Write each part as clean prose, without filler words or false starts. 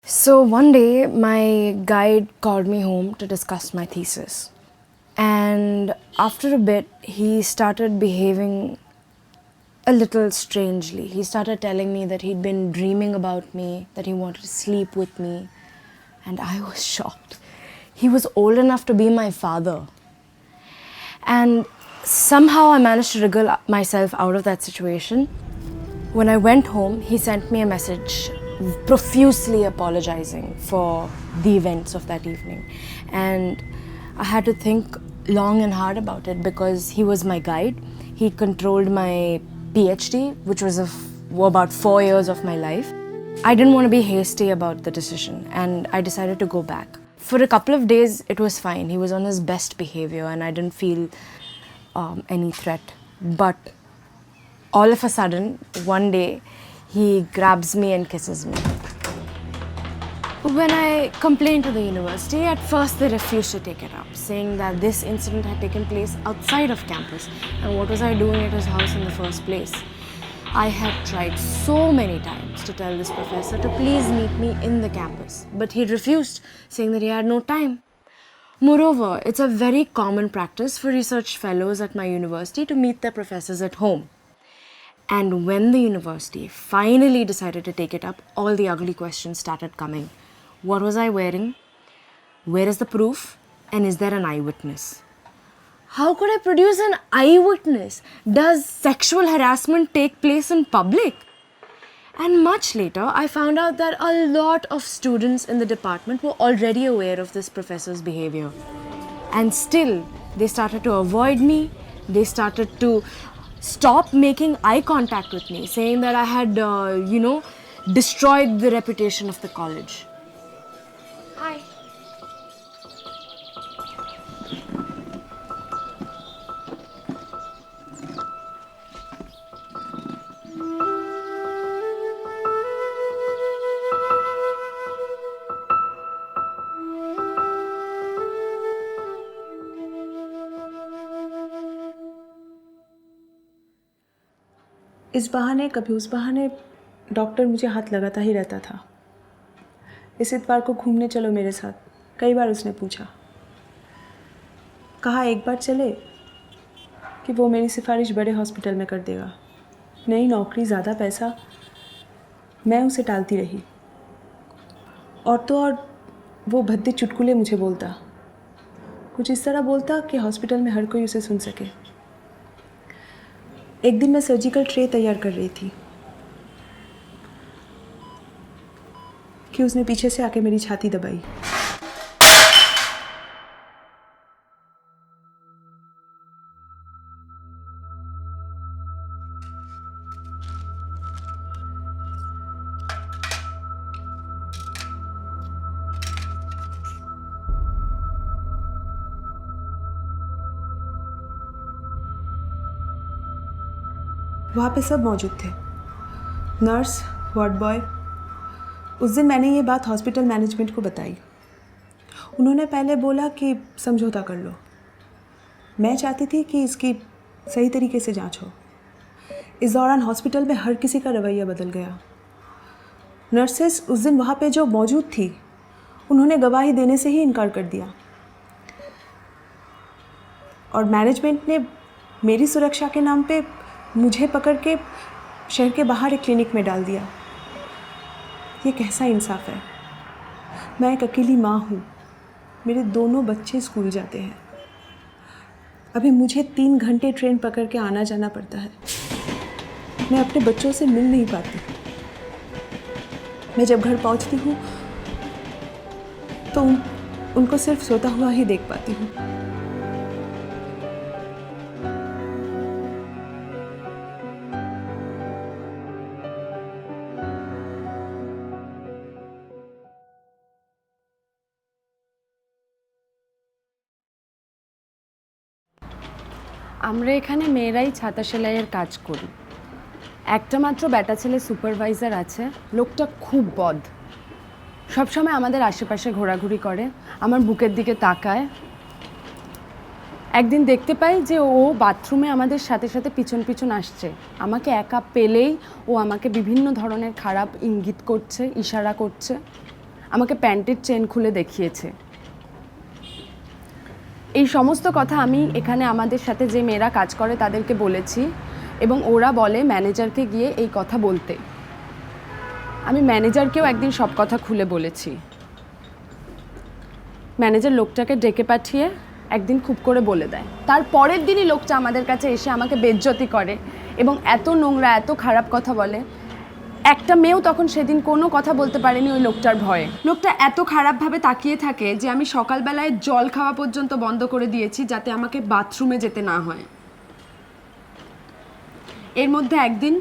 So one day, my guide called me home to discuss my thesis. And after a bit, he started behaving a little strangely. He started telling me that he'd been dreaming about me, that he wanted to sleep with me. And I was shocked. He was old enough to be my father. And somehow I managed to wriggle myself out of that situation. When I went home, he sent me a message profusely apologizing for the events of that evening. And I had to think long and hard about it because he was my guide. He controlled my PhD, which was about 4 years of my life. I didn't want to be hasty about the decision, and I decided to go back. For a couple of days, it was fine. He was on his best behavior, and I didn't feel any threat. But all of a sudden, one day, he grabs me and kisses me. When I complained to the university, at first they refused to take it up, saying that this incident had taken place outside of campus, and what was I doing at his house in the first place? I had tried so many times to tell this professor to please meet me in the campus, but he refused, saying that he had no time. Moreover, it's a very common practice for research fellows at my university to meet their professors at home. And when the university finally decided to take it up, all the ugly questions started coming. What was I wearing? Where is the proof? And is there an eyewitness? How could I produce an eyewitness? Does sexual harassment take place in public? And much later, I found out that a lot of students in the department were already aware of this professor's behavior. And still, they started to avoid me. They started to stop making eye contact with me, saying that I had, destroyed the reputation of the college. Hi. इस बहाने कभी उस बहाने doctor मुझे हाथ लगाता ही रहता था। इस इतवार को घूमने चलो मेरे साथ, कई बार उसने पूछा। कहा एक बार चले कि वो मेरी सिफारिश बड़े हॉस्पिटल में कर देगा। नई नौकरी, ज़्यादा पैसा। मैं उसे टालती रही। और तो और वो भद्दे चुटकुले मुझे बोलता, कुछ इस तरह बोलता कि हॉस्पिटल में हर कोई उसे सुन सके। एक दिन मैं सर्जिकल ट्रे तैयार कर रही थी कि उसने पीछे से आके मेरी छाती दबाई। वहाँ पे सब मौजूद थे, नर्स, वार्ड बॉय। उस दिन मैंने ये बात हॉस्पिटल मैनेजमेंट को बताई। उन्होंने पहले बोला कि समझौता कर लो। मैं चाहती थी कि इसकी सही तरीके से जांच हो। इस दौरान हॉस्पिटल में हर किसी का रवैया बदल गया। नर्सेस उस दिन वहाँ पे जो मौजूद थी, उन्होंने गवाही देने से ही इनकार कर दिया। और मैनेजमेंट ने मेरी सुरक्षा के नाम पे मुझे पकड़ के शहर के बाहर एक क्लिनिक में डाल दिया। ये कैसा इंसाफ है? मैं एक अकेली माँ हूँ, मेरे दोनों बच्चे स्कूल जाते हैं। अभी मुझे 3 घंटे ट्रेन पकड़ के आना जाना पड़ता है। मैं अपने बच्चों से मिल नहीं पाती। मैं जब घर पहुँचती हूँ तो उनको सिर्फ सोता हुआ ही देख पाती हूँ। আমরা এখানে মেয়েরাই ছাতা সেলাইয়ের কাজ করি। একটা মাত্র বেটা ছেলে সুপারভাইজার আছে, লোকটা খুব বদ। সবসময় আমাদের আশেপাশে ঘোরাঘুরি করে, আমার বুকের দিকে তাকায়। একদিন দেখতে পাই যে ও বাথরুমে আমাদের সাথে সাথে পিছন পিছন আসছে। আমাকে একা পেলেই ও আমাকে বিভিন্ন ধরনের খারাপ ইঙ্গিত করছে, ইশারা করছে। আমাকে প্যান্টের চেন খুলে দেখিয়েছে। এই সমস্ত কথা আমি এখানে আমাদের সাথে যে মেয়েরা কাজ করে তাদেরকে বলেছি এবং ওরা বলে ম্যানেজারকে গিয়ে এই কথা বলতে। আমি ম্যানেজারকেও একদিন সব কথা খুলে বলেছি। ম্যানেজার লোকটাকে ডেকে পাঠিয়ে একদিন খুব করে বলে দেয়। তার পরের দিনই লোকটা আমাদের কাছে এসে আমাকে বেজ্জতি করে এবং এত নোংরা এত খারাপ কথা বলে। একটা মেয়েও তখন সেদিন কোনো কথা বলতে পারেনি ওই লোকটার ভয়ে। লোকটা এত খারাপভাবে তাকিয়ে থাকে যে আমি সকালবেলায় জল খাওয়া পর্যন্ত বন্ধ করে দিয়েছি যাতে আমাকে বাথরুমে যেতে না হয়। এর মধ্যে একদিন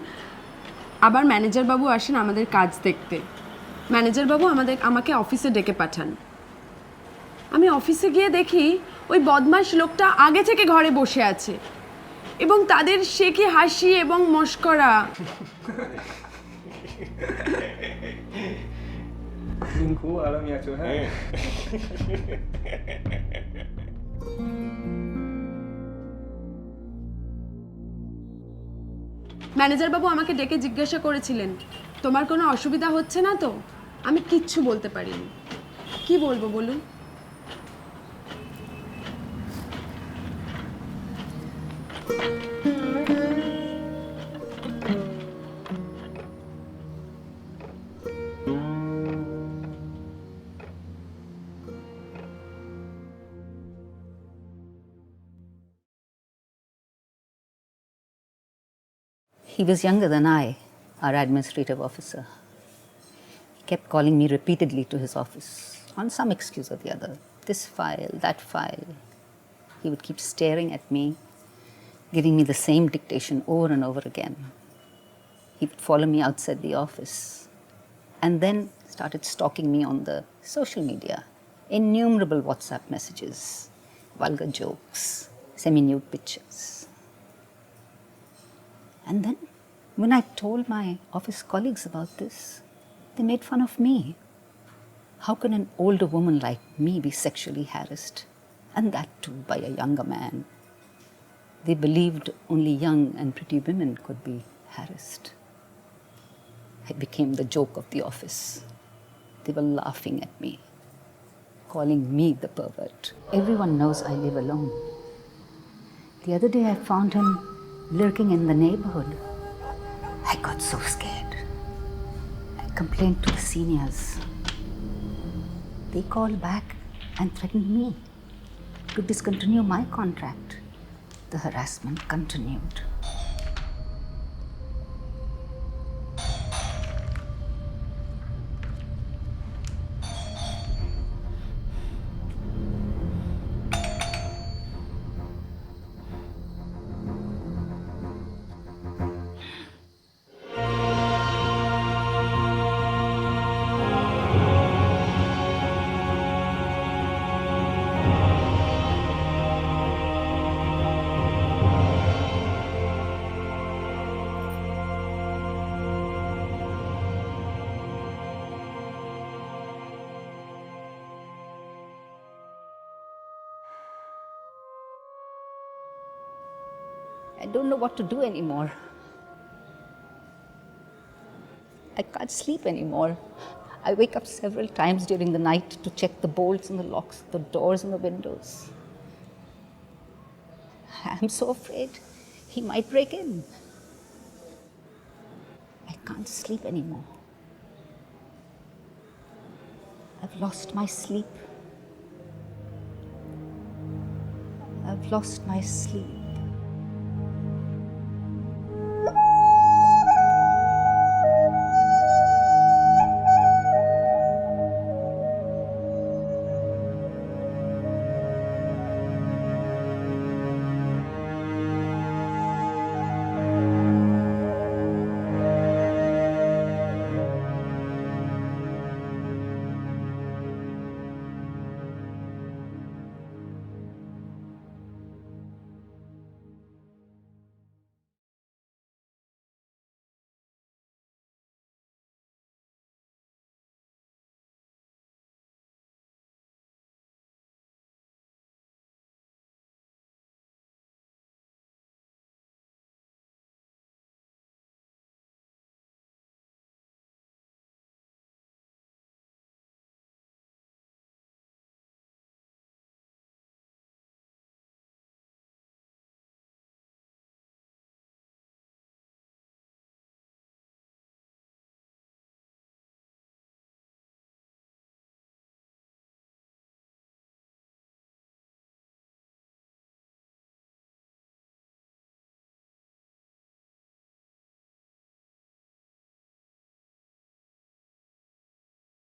আবার ম্যানেজার বাবু আসেন আমাদের কাজ দেখতে। ম্যানেজার বাবু আমাকে অফিসে ডেকে পাঠান। আমি অফিসে গিয়ে দেখি ওই বদমাশ লোকটা আগে থেকে ঘরে বসে আছে এবং তাদের সে কি হাসি এবং মশকরা। তুমি খুব আরামে আছো, হ্যাঁ। ম্যানেজার বাবু আমাকে ডেকে জিজ্ঞাসা করেছিলেন, তোমার কোনো অসুবিধা হচ্ছে না তো? আমি কিচ্ছু বলতে পারিনি। কি বলবো বলুন? He was younger than I, our administrative officer. He kept calling me repeatedly to his office on some excuse or the other. This file, that file. He would keep staring at me, giving me the same dictation over and over again. He would follow me outside the office and then started stalking me on the social media. Innumerable WhatsApp messages, vulgar jokes, semi-nude pictures. And then, when I told my office colleagues about this, they made fun of me. How can an older woman like me be sexually harassed? And that too by a younger man. They believed only young and pretty women could be harassed. I became the joke of the office. They were laughing at me, calling me the pervert. Everyone knows I live alone. The other day I found him lurking in the neighborhood. I got so scared. I complained to the seniors. They called back and threatened me to discontinue my contract. The harassment continued. I don't know what to do anymore. I can't sleep anymore. I wake up several times during the night to check the bolts and the locks, the doors and the windows. I'm so afraid he might break in. I can't sleep anymore. I've lost my sleep. I've lost my sleep.